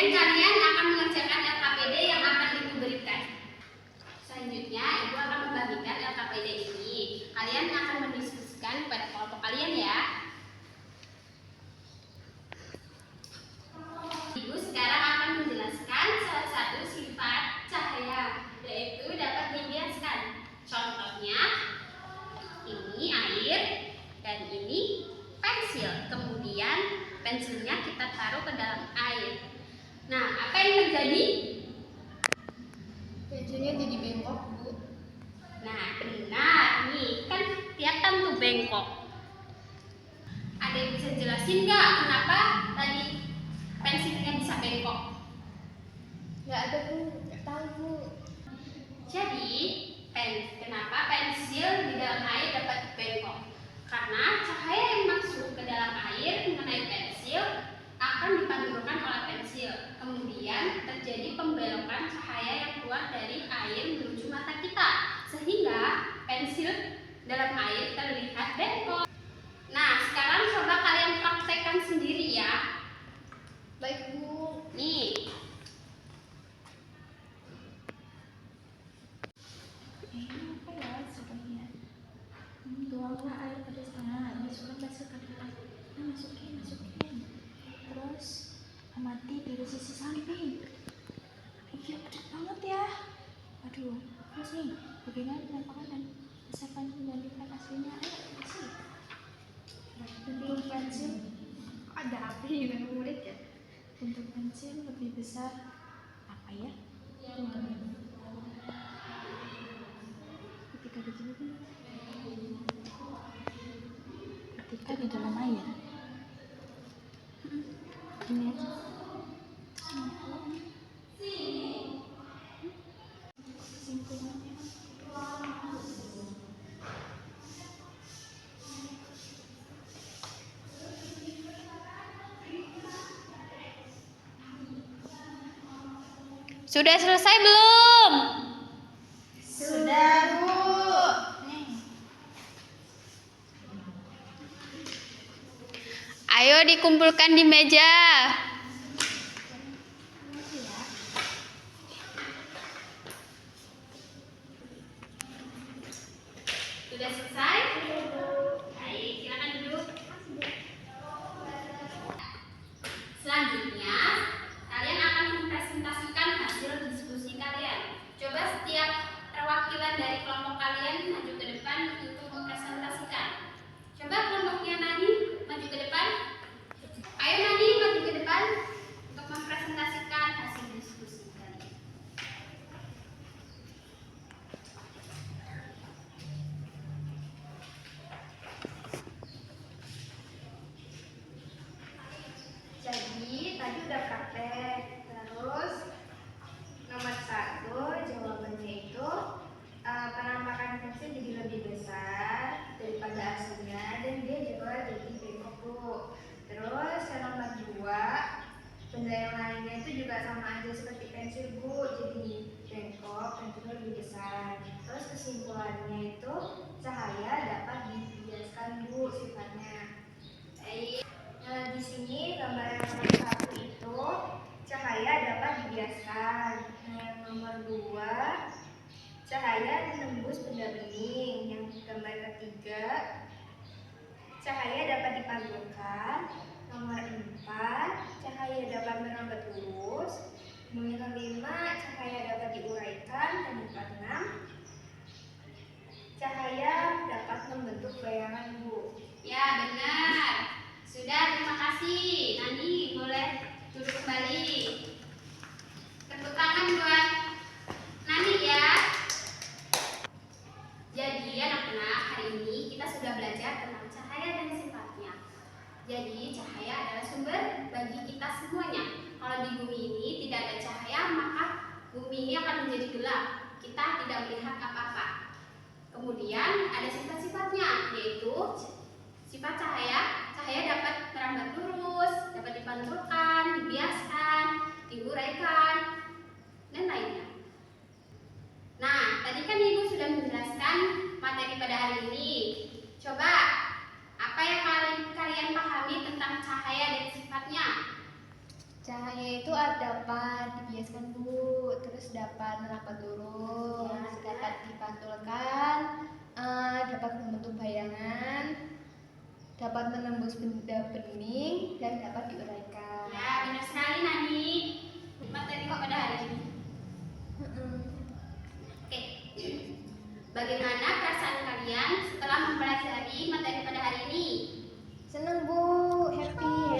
Kemudian kalian akan mengerjakan LKPD yang akan Ibu berikan. Selanjutnya Ibu akan membagikan LKPD ini. Kalian akan mendiskusikan pada kelompok kalian ya. Ibu sekarang akan menjelaskan salah satu sifat cahaya, yaitu dapat dibiaskan. Contohnya, ini air dan ini pensil. Kemudian pensilnya kita taruh ke dalam air. Nah, apa yang terjadi? Pensilnya jadi bengkok, Bu. Nah, benar. Nih, kan kelihatan tuh bengkok. Ada yang bisa jelasin nggak kenapa tadi pensilnya bisa bengkok? Nggak ada, Bu. Nggak tahu, Bu. Jadi, kenapa pensil di dalam air dapat bengkok? Karena cahaya yang masuk ke dalam air mengenai pensil akan dipantulkan oleh pensil. Kemudian terjadi pembelokan cahaya yang keluar dari air menuju mata kita, sehingga pensil dalam air terlihat bengkok. Nah, sekarang coba kalian praktekkan sendiri ya. Baik, Bu. Nih. Apa ya sebenarnya? Tuanglah air pada setengah, masukkan ke dalam. Masukin. Terus amati dari sisi samping. Iya, gede banget ya. Aduh, terus nih, bagaimana penampakan dan misalkan membandingkan aslinya? Ayo, kasih. Bentuk pensil ada api dengan murid ya. Bentuk pensil lebih besar apa ya? Ketika di dalam air. Ini aja. Kesimpulannya. Sudah selesai belum? Sudah, Bu. Ayo dikumpulkan di meja. Sudah selesai? Baik, silakan duduk. Selanjutnya, kalian akan mempresentasikan hasil diskusi kalian. Coba setiap perwakilan dari kelompok kalian maju ke depan untuk mempresentasikan. Coba kelompoknya Nani maju ke depan. Ayo Nani maju ke depan untuk mempresentasikan hasil diskusi kalian. Jadi tadi udah praktek. Terus nomor 1 jawabannya itu penampakan pensil jadi lebih besar daripada aslinya dan dia juga jadi bengkok, Bu. Terus yang nomor 2, benda yang lainnya itu juga sama aja seperti pensil, Bu, jadi bengkok dan juga lebih besar. Terus kesimpulannya itu cahaya dapat dibiaskan, Bu, sifatnya. Di sini gambar yang nomor 1 itu cahaya dapat dibiaskan. Yang nomor 2 cahaya menembus benda bening. Yang gambar ketiga cahaya dapat dipantulkan. Nomor 4 cahaya dapat merambat lurus. Nomor 5 cahaya dapat diuraikan. Dan nomor 6 cahaya dapat membentuk bayangan, Bu. Ya, benar. Sudah, terima kasih. Nani boleh duduk kembali. Tepuk tangan buat Nani ya. Jadi anak-anak, hari ini kita sudah belajar tentang cahaya dan sifatnya. Jadi cahaya adalah sumber bagi kita semuanya. Kalau di bumi ini tidak ada cahaya, maka bumi ini akan menjadi gelap. Kita tidak melihat apa-apa. Kemudian ada sifat-sifatnya, yaitu sifat cahaya. Cahaya dapat merambat lurus, dapat dipantulkan, dibiaskan, diuraikan, dan lainnya. Nah, tadi kan Ibu sudah menjelaskan materi pada hari ini. Coba, apa yang kalian pahami tentang cahaya dan sifatnya? Cahaya itu dapat dibiaskan Bu, terus dapat merapat lurus, dapat dipantulkan, dapat membentuk bayangan, dapat menembus benda bening, dan dapat diuraikan. Ya, benar sekali Nani. Materi kok pada hari ini. Oke. Bagaimana perasaan kalian setelah mempelajari materi pada hari ini? Seneng Bu, happy.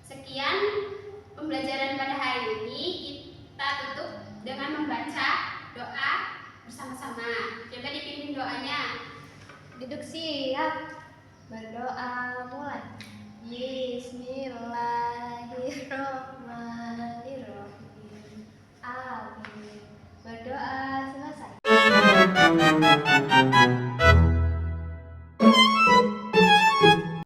Sekian pembelajaran pada hari ini. Kita tutup dengan membaca doa bersama-sama. Coba dipimpin doanya. Duduk siap, berdoa mulai. Bismillah.